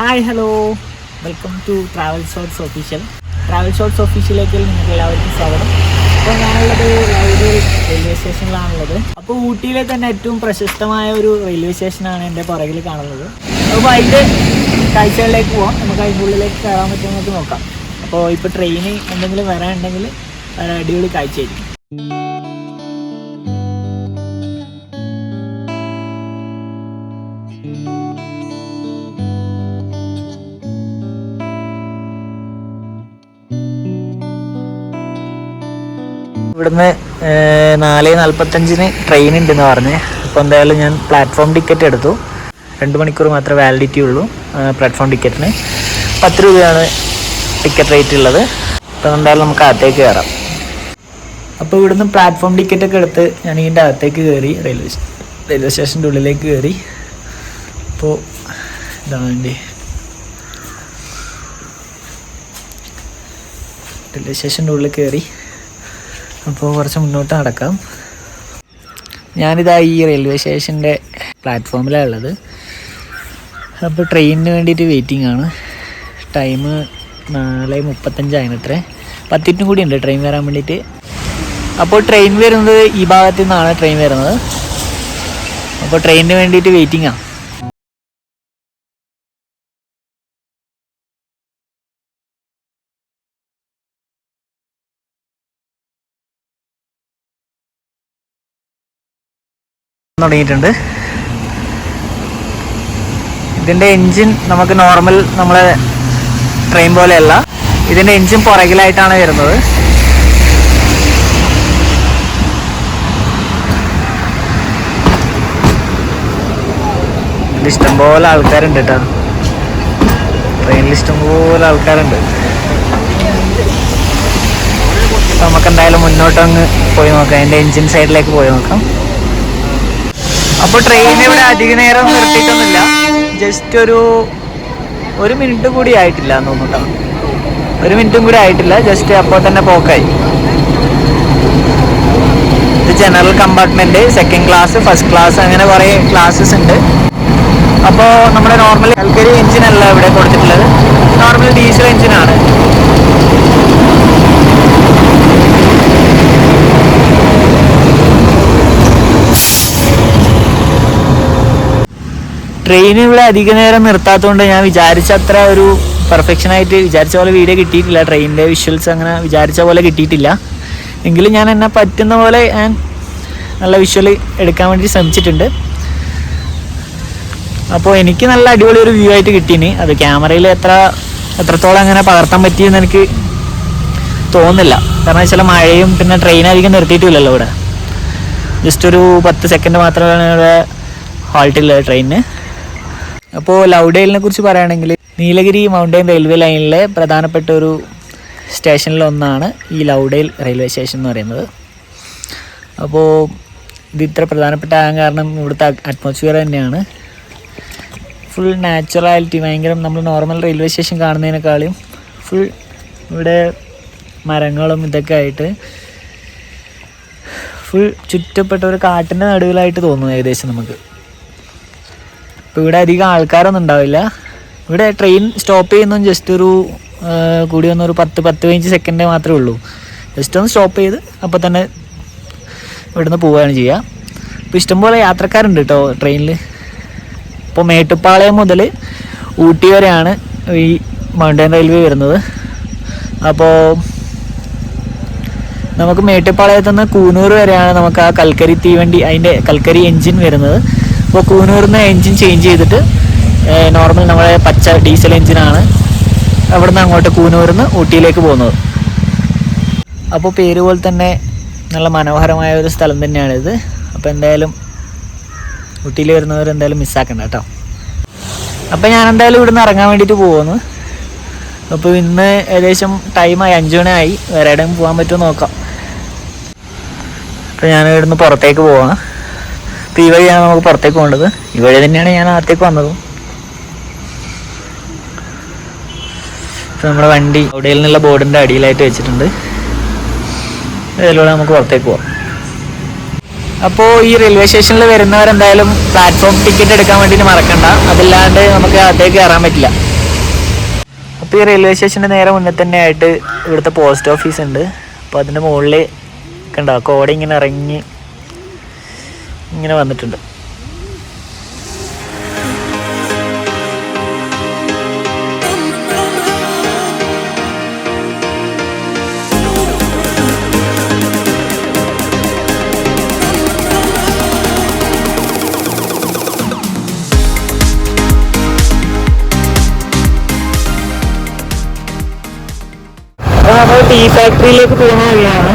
Hi hello, welcome to travel shots official. Travel shots ഒഫീഷ്യലേക്ക് നിങ്ങൾക്ക് എല്ലാവർക്കും സ്വാഗതം. അപ്പോൾ ഞാനുള്ളത് ലൗഡി റെയിൽവേ സ്റ്റേഷനിലാണുള്ളത്. അപ്പോൾ ഊട്ടിയിലെ തന്നെ ഏറ്റവും പ്രശസ്തമായ ഒരു റെയിൽവേ സ്റ്റേഷനാണ് എൻ്റെ പുറകിൽ കാണുന്നത്. അപ്പോൾ അതിൻ്റെ കാഴ്ചകളിലേക്ക് പോകാം. നമുക്ക് അതിൻ്റെ ഉള്ളിലേക്ക് കയറാൻ പറ്റുമെന്നൊക്കെ നോക്കാം. അപ്പോൾ ഇപ്പോൾ ട്രെയിന് എന്തെങ്കിലും വരാനുണ്ടെങ്കിൽ അടിപൊളി കാഴ്ചയായിരിക്കും. ഇവിടുന്ന് 4:45 ട്രെയിൻ ഉണ്ടെന്ന് പറഞ്ഞ്. അപ്പോൾ എന്തായാലും ഞാൻ പ്ലാറ്റ്ഫോം ടിക്കറ്റ് എടുത്തു. 2 മണിക്കൂർ മാത്രമേ വാലിഡിറ്റി ഉള്ളൂ പ്ലാറ്റ്ഫോം ടിക്കറ്റിന്. 10 രൂപയാണ് ടിക്കറ്റ് റേറ്റ് ഉള്ളത്. അപ്പോൾ എന്തായാലും നമുക്ക് അകത്തേക്ക് കയറാം. അപ്പോൾ ഇവിടുന്ന് പ്ലാറ്റ്ഫോം ടിക്കറ്റൊക്കെ എടുത്ത് ഞാൻ ഇതിൻ്റെ അകത്തേക്ക് കയറി. റെയിൽവേ സ്റ്റേഷൻ്റെ ഉള്ളിലേക്ക് കയറി. അപ്പോൾ ഇതാണ് വേണ്ടി റെയിൽവേ സ്റ്റേഷൻ്റെ ഉള്ളിൽ കയറി. അപ്പോൾ കുറച്ച് മുന്നോട്ട് നടക്കാം. ഞാനിതാ ഈ റെയിൽവേ സ്റ്റേഷൻ്റെ പ്ലാറ്റ്ഫോമിലാണ് ഉള്ളത്. അപ്പോൾ ട്രെയിനിന് വേണ്ടിയിട്ട് വെയിറ്റിംഗ് ആണ്. ടൈം 4:35 ആയിനത്രേ. 10 മിനിറ്റും കൂടി ഉണ്ട് ട്രെയിൻ വരാൻ വേണ്ടിയിട്ട്. അപ്പോൾ ട്രെയിൻ വരുന്നത് ഈ ഭാഗത്തു നിന്നാണ് ട്രെയിൻ വരുന്നത്. അപ്പോൾ ട്രെയിനിന് വേണ്ടിയിട്ട് വെയിറ്റിംഗ് ആണ്. തുടങ്ങിയിട്ടുണ്ട്. ഇതിൻ്റെ എൻജിൻ നമുക്ക് നോർമൽ നമ്മളെ ട്രെയിൻ പോലെയല്ല. ഇതിൻ്റെ എൻജിൻ പുറകിലായിട്ടാണ് വരുന്നത്. ഇതിൽ ഇഷ്ടംപോലെ ആൾക്കാരുണ്ട് കേട്ടോ. ട്രെയിനിൽ ഇഷ്ടംപോലെ ആൾക്കാരുണ്ട്. നമുക്ക് എന്തായാലും മുന്നോട്ടങ്ങ് പോയി നോക്കാം. അതിൻ്റെ എൻജിൻ സൈഡിലേക്ക് പോയി നോക്കാം. അപ്പോൾ ട്രെയിൻ ഇവിടെ അധിക നേരം നിർത്തിയിട്ടൊന്നുമില്ല. ജസ്റ്റ് ഒരു മിനിറ്റ് കൂടി ആയിട്ടില്ല എന്ന് തോന്നുന്നു. 1 മിനിറ്റും കൂടി ആയിട്ടില്ല. ജസ്റ്റ് അപ്പോൾ തന്നെ പോക്കായി. ഇത് general compartment, second class, first class, അങ്ങനെ കുറേ ക്ലാസ്സസ് ഉണ്ട്. അപ്പോൾ നമ്മുടെ നോർമൽ കൽക്കരി എഞ്ചിനല്ല ഇവിടെ കൊടുത്തിട്ടുള്ളത്. നോർമൽ ഡീസൽ എഞ്ചിനാണ്. ട്രെയിൻ ഇവിടെ അധിക നേരം നിർത്താത്തതുകൊണ്ട് ഞാൻ വിചാരിച്ച അത്ര ഒരു പെർഫെക്ഷനായിട്ട് വിചാരിച്ച പോലെ വീഡിയോ കിട്ടിയിട്ടില്ല. ട്രെയിനിൻ്റെ വിഷ്വൽസ് അങ്ങനെ വിചാരിച്ച പോലെ കിട്ടിയിട്ടില്ല. എങ്കിലും ഞാൻ എന്നെ പറ്റുന്ന പോലെ ഞാൻ നല്ല വിഷ്വൽ എടുക്കാൻ വേണ്ടി ശ്രമിച്ചിട്ടുണ്ട്. അപ്പോൾ എനിക്ക് നല്ല അടിപൊളി ഒരു വ്യൂ ആയിട്ട് കിട്ടീന്. അത് ക്യാമറയിൽ എത്രത്തോളം അങ്ങനെ പകർത്താൻ പറ്റിയെന്ന് എനിക്ക് തോന്നുന്നില്ല. കാരണം വെച്ചാൽ മഴയും പിന്നെ ട്രെയിൻ അധികം നിർത്തിയിട്ടില്ലല്ലോ ഇവിടെ. ജസ്റ്റ് ഒരു 10 സെക്കൻഡ് മാത്രമാണ് ഇവിടെ ഹാൾട്ടുള്ളത് ട്രെയിനിന്. അപ്പോൾ ലൗഡേലിനെ കുറിച്ച് പറയുകയാണെങ്കിൽ നീലഗിരി മൗണ്ടൻ റെയിൽവേ ലൈനിലെ പ്രധാനപ്പെട്ട ഒരു സ്റ്റേഷനിലൊന്നാണ് ഈ ലൗഡേൽ റെയിൽവേ സ്റ്റേഷൻ എന്ന് പറയുന്നത്. അപ്പോൾ ഇത് ഇത്ര പ്രധാനപ്പെട്ട ആകാൻ കാരണം ഇവിടുത്തെ അറ്റ്മോസ്ഫിയർ തന്നെയാണ്. ഫുൾ നാച്ചുറാലിറ്റി, ഭയങ്കര നമ്മൾ നോർമൽ റെയിൽവേ സ്റ്റേഷൻ കാണുന്നതിനേക്കാളും ഫുൾ ഇവിടെ മരങ്ങളും ഇതൊക്കെ ആയിട്ട് ഫുൾ ചുറ്റപ്പെട്ട ഒരു കാട്ടിൻ്റെ നടുവിലായിട്ട് തോന്നുന്നു ഏകദേശം നമുക്ക്. ഇപ്പോൾ ഇവിടെ അധികം ആൾക്കാരൊന്നും ഉണ്ടാവില്ല. ഇവിടെ ട്രെയിൻ സ്റ്റോപ്പ് ചെയ്യുന്നതും ജസ്റ്റ് കൂടി വന്നൊരു 10-15 സെക്കൻഡ് മാത്രമേ ഉള്ളൂ. ജസ്റ്റ് ഒന്ന് സ്റ്റോപ്പ് ചെയ്ത് അപ്പോൾ തന്നെ ഇവിടുന്ന് പോവുകയാണ് ചെയ്യുക. ഇപ്പോൾ ഇഷ്ടംപോലെ യാത്രക്കാരുണ്ട് കേട്ടോ ട്രെയിനിൽ. ഇപ്പോൾ മേട്ടുപ്പാളയം മുതൽ ഊട്ടി വരെയാണ് ഈ മൗണ്ടൻ റെയിൽവേ വരുന്നത്. അപ്പോൾ നമുക്ക് മേട്ടുപ്പാളയത്തു നിന്ന് കൂനൂർ വരെയാണ് നമുക്ക് ആ കൽക്കരി തീവണ്ടി, അതിൻ്റെ കൽക്കരി എൻജിൻ വരുന്നത്. അപ്പോൾ കൂനൂരിൽ നിന്ന് എൻജിൻ ചേഞ്ച് ചെയ്തിട്ട് നോർമൽ നമ്മുടെ പച്ച ഡീസൽ എൻജിനാണ് അവിടെ നിന്ന് അങ്ങോട്ട് കൂനൂരിൽ നിന്ന് ഊട്ടിയിലേക്ക് പോകുന്നത്. അപ്പോൾ പേര് പോലെ തന്നെ നല്ല മനോഹരമായ ഒരു സ്ഥലം തന്നെയാണിത്. അപ്പോൾ എന്തായാലും ഊട്ടിയിൽ വരുന്നവർ എന്തായാലും മിസ്സാക്കണ്ട കേട്ടോ. അപ്പോൾ ഞാൻ എന്തായാലും ഇവിടെ നിന്ന് ഇറങ്ങാൻ വേണ്ടിയിട്ട് പോകുന്നു. അപ്പോൾ ഇന്ന് ഏകദേശം ടൈമായി, 5 മണിയായി. വേറെ എവിടെയും പോകാൻ പറ്റുമോ നോക്കാം. അപ്പോൾ ഞാൻ ഇവിടുന്ന് പുറത്തേക്ക് പോവാം. അപ്പോൾ ഈ വഴിയാണ് നമുക്ക് പുറത്തേക്ക് പോകേണ്ടത്. ഈ വഴി തന്നെയാണ് ഞാൻ അകത്തേക്ക് വന്നതും. ഇപ്പോൾ നമ്മുടെ വണ്ടി അവിടെ നിന്നുള്ള ബോർഡിൻ്റെ അടിയിലായിട്ട് വെച്ചിട്ടുണ്ട്. ഇതിലൂടെ നമുക്ക് പുറത്തേക്ക് പോകാം. അപ്പോൾ ഈ റെയിൽവേ സ്റ്റേഷനിൽ വരുന്നവരെന്തായാലും പ്ലാറ്റ്ഫോം ടിക്കറ്റ് എടുക്കാൻ വേണ്ടിയിട്ട് മറക്കണ്ട. അതല്ലാണ്ട് നമുക്ക് അകത്തേക്ക് കയറാൻ പറ്റില്ല. അപ്പോൾ ഈ റെയിൽവേ സ്റ്റേഷൻ്റെ നേരെ മുന്നേ തന്നെ ആയിട്ട് ഇവിടുത്തെ പോസ്റ്റ് ഓഫീസ് ഉണ്ട്. അപ്പോൾ അതിൻ്റെ മുകളിൽ കണ്ടോ കോട ഇങ്ങനെ ഇറങ്ങി ഇങ്ങനെ വന്നിട്ടുണ്ട്. അപ്പോൾ നമ്മൾ ടീ ഫാക്ടറിയിലേക്ക് പോകുന്ന വഴിയാണ്.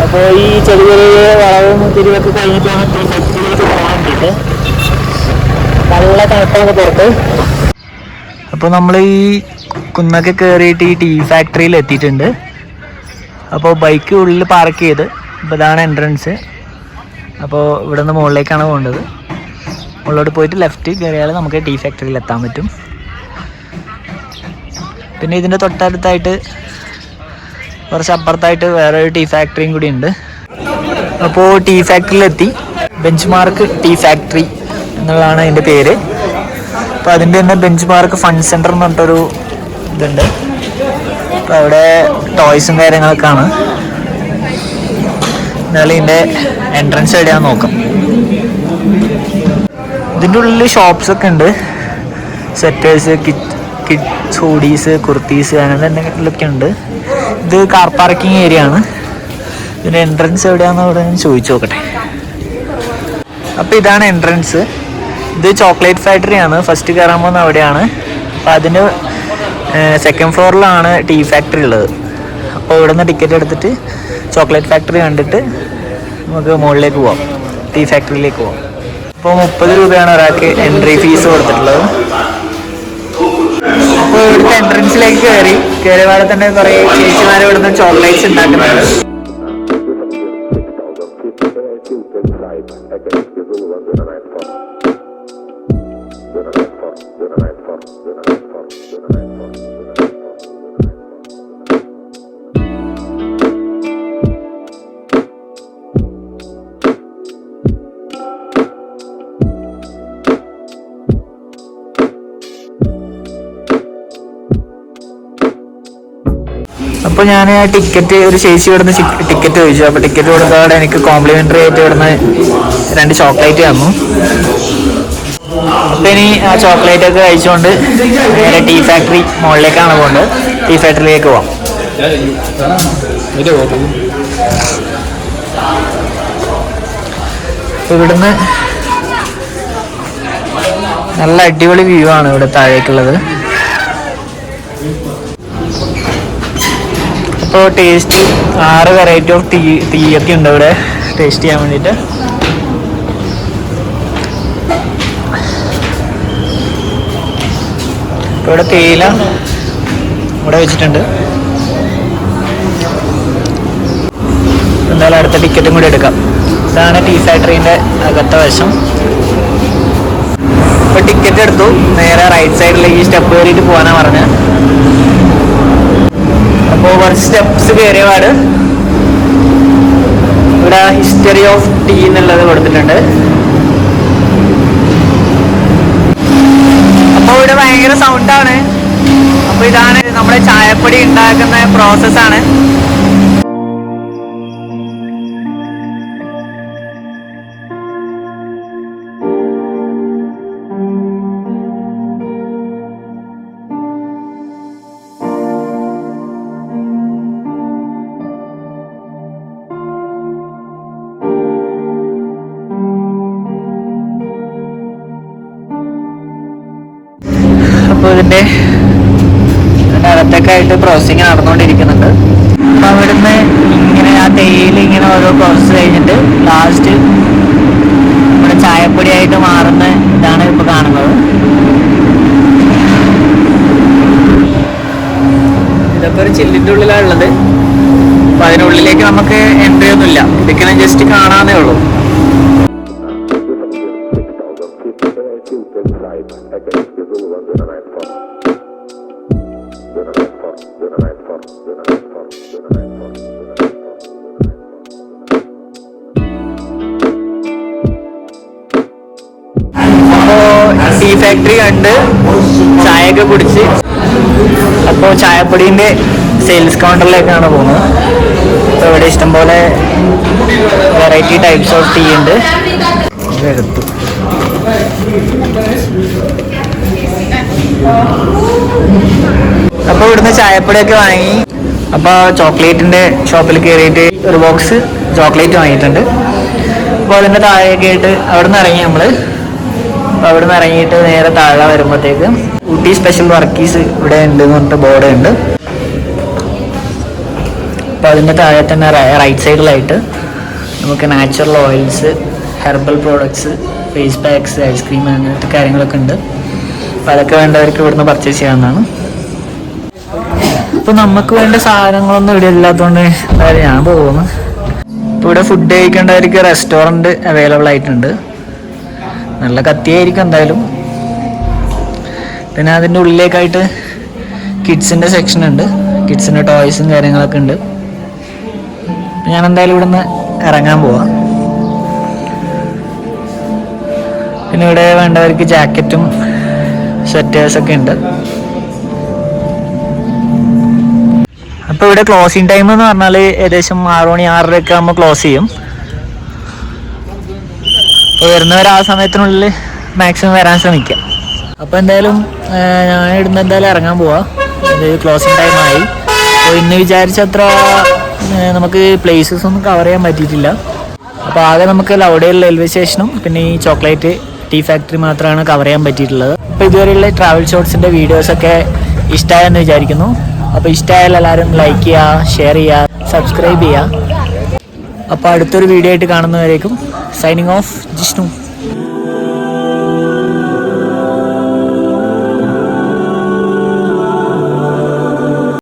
അപ്പോൾ ഈ ചെറിയ ചെറിയ വളവും തിരിവൊക്കെ കഴിഞ്ഞിട്ടാണ് ടീ ഫാക്ടറിയിലേക്ക് പോകാൻ വേണ്ടിയിട്ട്. നല്ല തണുപ്പാണ് പുറത്ത്. അപ്പോൾ നമ്മൾ ഈ കുന്നൊക്കെ കയറിയിട്ട് ഈ ടീ ഫാക്ടറിയിൽ എത്തിയിട്ടുണ്ട്. അപ്പോൾ ബൈക്ക് ഉള്ളിൽ പാർക്ക് ചെയ്ത്, ഇപ്പോൾ ഇതാണ് എൻട്രൻസ്. അപ്പോൾ ഇവിടെ നിന്ന് മുകളിലേക്കാണ് പോകേണ്ടത്. മുകളിലോട്ട് പോയിട്ട് ലെഫ്റ്റ് കയറിയാൽ നമുക്ക് ടീ ഫാക്ടറിയിൽ എത്താൻ പറ്റും. പിന്നെ ഇതിൻ്റെ തൊട്ടടുത്തായിട്ട് കുറച്ച് അപ്പുറത്തായിട്ട് വേറെ ഒരു ടീ ഫാക്ടറിയും കൂടി ഉണ്ട്. അപ്പോൾ ടീ ഫാക്ടറിയിലെത്തി. ബെഞ്ച് മാർക്ക് ടീ ഫാക്ടറി എന്നുള്ളതാണ് അതിൻ്റെ പേര്. അപ്പോൾ അതിൻ്റെ തന്നെ ബെഞ്ച് മാർക്ക് ഫൺ സെൻറ്റർ എന്ന് പറഞ്ഞിട്ടൊരു ഇതുണ്ട്. അപ്പോൾ അവിടെ ടോയ്സും കാര്യങ്ങളൊക്കെയാണ്. എന്നാലും ഇതിൻ്റെ എൻട്രൻസ് എവിടെയാണെന്ന് നോക്കാം. ഇതിൻ്റെ ഉള്ളിൽ ഷോപ്സൊക്കെ ഉണ്ട്. സെറ്റേഴ്സ്, കിഡ്സ് ഹൂഡീസ്, കുർത്തീസ് അങ്ങനെ എന്തെങ്കിലുമൊക്കെ ഉണ്ട്. ഇത് കാർ പാർക്കിംഗ് ഏരിയ ആണ്. ഇതിൻ്റെ എൻട്രൻസ് എവിടെയാണെന്ന് അവിടെ ഞാൻ ചോദിച്ചു നോക്കട്ടെ. അപ്പോൾ ഇതാണ് എൻട്രൻസ്. ഇത് ചോക്ലേറ്റ് ഫാക്ടറിയാണ്. ഫസ്റ്റ് കയറാൻ പോകുന്നത് അവിടെയാണ്. അപ്പോൾ അതിന് സെക്കൻഡ് ഫ്ലോറിലാണ് ടീ ഫാക്ടറി ഉള്ളത്. അപ്പോൾ ഇവിടെ നിന്ന് ടിക്കറ്റ് എടുത്തിട്ട് ചോക്ലേറ്റ് ഫാക്ടറി കണ്ടിട്ട് നമുക്ക് മുകളിലേക്ക് പോവാം, ടീ ഫാക്ടറിയിലേക്ക് പോവാം. അപ്പോൾ 30 രൂപയാണ് ഒരാൾക്ക് എൻട്രി ഫീസ് കൊടുത്തിട്ടുള്ളത്. അപ്പോൾ ഇവിടുത്തെ എൻട്രൻസിലേക്ക് കയറിയപാടെ തന്നെ കുറേ ചേച്ചിമാർ ഇവിടുന്ന് ചോക്ലേറ്റ്സ് ഉണ്ടാക്കുന്നുണ്ട്. അപ്പോൾ ഞാൻ ടിക്കറ്റ് ഒരു ചേച്ചി ഇവിടുന്ന് ടിക്കറ്റ് ചോദിച്ചു. അപ്പോൾ ടിക്കറ്റ് കൊടുക്കാതെ എനിക്ക് കോംപ്ലിമെൻ്ററി ആയിട്ട് ഇവിടുന്ന് 2 ചോക്ലേറ്റ് തന്നു. അപ്പോൾ ഇനി ആ ചോക്ലേറ്റ് ഒക്കെ കഴിച്ചുകൊണ്ട് നേരെ ടീ ഫാക്ടറി മുകളിലേക്കാണ് പോകുന്നത്. ടീ ഫാക്ടറിയിലേക്ക് പോവാം. അപ്പോൾ ഇവിടുന്ന് നല്ല അടിപൊളി വ്യൂ ആണ് ഇവിടെ താഴേക്കുള്ളത്. അപ്പോൾ ടേസ്റ്റ് 6 വെറൈറ്റി ഓഫ് ടീയൊക്കെ ഉണ്ട് ഇവിടെ ടേസ്റ്റ് ചെയ്യാൻ വേണ്ടിയിട്ട്. ഇപ്പോൾ ഇവിടെ തേയില ഇവിടെ വെച്ചിട്ടുണ്ട്. എന്തായാലും അടുത്ത ടിക്കറ്റും കൂടി എടുക്കാം. ഇതാണ് ടീ ഫാക്ടറീൻ്റെ അകത്തെ വശം. ഇപ്പോൾ ടിക്കറ്റ് എടുത്തു. നേരെ റൈറ്റ് സൈഡിലേക്ക് ഈ സ്റ്റെപ്പ് കയറിയിട്ട് പോകാനാണ് പറഞ്ഞത്. അപ്പോൾ കുറച്ച് സ്റ്റെപ്സ് കയറിയപാട് ഇവിടെ ഹിസ്റ്ററി ഓഫ് ടീ എന്നുള്ളത് കൊടുത്തിട്ടുണ്ട്. അപ്പോൾ ഇവിടെ ഭയങ്കര സൗണ്ടാണ്. അപ്പോൾ ഇതാണ് നമ്മുടെ ചായപ്പൊടി ഉണ്ടാക്കുന്ന പ്രോസസ്സാണ്. അപ്പോൾ ഇതിൻ്റെ അകത്തൊക്കെ ആയിട്ട് പ്രോസസ്സിങ് നടന്നുകൊണ്ടിരിക്കുന്നുണ്ട്. അപ്പോൾ അവിടുന്ന് ഇങ്ങനെ ആ തേയില ഇങ്ങനെ ഓരോ പ്രോസസ്സ് കഴിഞ്ഞിട്ട് ലാസ്റ്റ് നമ്മുടെ ചായപ്പൊടിയായിട്ട് മാറുന്ന ഇതാണ് ഇപ്പോൾ കാണുന്നത്. ഇതൊക്കെ ഒരു ചില്ലിൻ്റെ ഉള്ളിലാണ് ഉള്ളത്. അപ്പോൾ അതിനുള്ളിലേക്ക് നമുക്ക് എൻട്രി ഒന്നുമില്ല. ഇതൊക്കെ ജസ്റ്റ് കാണാനേ ഉള്ളൂ. ടീ ഫാക്ടറി കണ്ട് ചായയൊക്കെ കുടിച്ച് അപ്പോൾ ചായപ്പൊടീൻ്റെ സെയിൽസ് കൗണ്ടറിലേക്കാണ് പോകുന്നത്. അപ്പോൾ ഇവിടെ ഇഷ്ടംപോലെ വെറൈറ്റി ടൈപ്സ് ഓഫ് ടീ ഉണ്ട്. ഇതെടുത്തു. അപ്പോൾ ഇവിടുന്ന് ചായപ്പൊടിയൊക്കെ വാങ്ങി. അപ്പോൾ ചോക്ലേറ്റിൻ്റെ ഷോപ്പിൽ കയറിയിട്ട് ഒരു ബോക്സ് ചോക്ലേറ്റ് വാങ്ങിയിട്ടുണ്ട്. അപ്പോൾ അതിൻ്റെ താഴെയൊക്കെ ആയിട്ട് അവിടെ നിന്ന് ഇറങ്ങി നമ്മൾ. അപ്പോൾ അവിടെ നിന്ന് ഇറങ്ങിയിട്ട് നേരെ താഴെ വരുമ്പോഴത്തേക്ക് ഊട്ടി സ്പെഷ്യൽ വർക്കീസ് ഇവിടെ ഉണ്ട് എന്ന് പറഞ്ഞിട്ട് ബോർഡ് ഉണ്ട്. അപ്പോൾ അതിൻ്റെ താഴെ തന്നെ റൈറ്റ് സൈഡിലായിട്ട് നമുക്ക് natural oils, herbal products, face packs, ice cream അങ്ങനത്തെ കാര്യങ്ങളൊക്കെ ഉണ്ട്. അപ്പോൾ അതൊക്കെ വേണ്ടവർക്ക് ഇവിടുന്ന് പർച്ചേസ് ചെയ്യാവുന്നതാണ്. ഇപ്പോൾ നമുക്ക് വേണ്ട സാധനങ്ങളൊന്നും ഇവിടെ ഇല്ലാത്തതുകൊണ്ട് ഞാൻ പോകുന്നു. ഇപ്പോൾ ഇവിടെ ഫുഡ് കഴിക്കേണ്ടവർക്ക് റെസ്റ്റോറൻറ്റ് അവൈലബിൾ ആയിട്ടുണ്ട്. നല്ല കത്തിയായിരിക്കും എന്തായാലും. പിന്നെ അതിൻ്റെ ഉള്ളിലേക്കായിട്ട് കിഡ്സിൻ്റെ സെക്ഷൻ ഉണ്ട്. കിഡ്സിൻ്റെ ടോയ്സും കാര്യങ്ങളൊക്കെ ഉണ്ട്. ഞാൻ എന്തായാലും ഇവിടുന്ന് ഇറങ്ങാൻ പോവാം. പിന്നെ ഇവിടെ വേണ്ടവർക്ക് ജാക്കറ്റും സ്വെറ്റേഴ്സൊക്കെ ഉണ്ട്. അപ്പോൾ ഇവിടെ ക്ലോസിങ് ടൈം എന്ന് പറഞ്ഞാൽ ഏകദേശം 6 മണി 6:30 ആകുമ്പോൾ ക്ലോസ് ചെയ്യും. അപ്പോൾ വരുന്നവർ ആ സമയത്തിനുള്ളിൽ മാക്സിമം വരാൻ ശ്രമിക്കുക. അപ്പോൾ എന്തായാലും ഞാൻ ഇവിടുന്ന് എന്തായാലും ഇറങ്ങാൻ പോവാം. ഇത് ക്ലോസിങ് ടൈമായി. അപ്പോൾ ഇന്ന് വിചാരിച്ചത്ര നമുക്ക് പ്ലേസസ് ഒന്നും കവർ ചെയ്യാൻ പറ്റിയിട്ടില്ല. അപ്പോൾ ആകെ നമുക്ക് ലൗഡേൽ റെയിൽവേ സ്റ്റേഷനും പിന്നെ ഈ ചോക്ലേറ്റ് ടീ ഫാക്ടറി മാത്രമാണ് കവർ ചെയ്യാൻ പറ്റിയിട്ടുള്ളത്. അപ്പോൾ ഇതുവരെയുള്ള ട്രാവൽ ഷോർട്സിൻ്റെ വീഡിയോസൊക്കെ ഇഷ്ടമായെന്ന് വിചാരിക്കുന്നു. അപ്പോൾ ഇഷ്ടമായാൽ എല്ലാവരും ലൈക്ക് ചെയ്യുക, ഷെയർ ചെയ്യുക, സബ്സ്ക്രൈബ് ചെയ്യുക. അപ്പോൾ അടുത്തൊരു വീഡിയോ ആയിട്ട് കാണുന്നവരേക്കും സൈനിങ് ഓഫ് ജിഷ്ണു.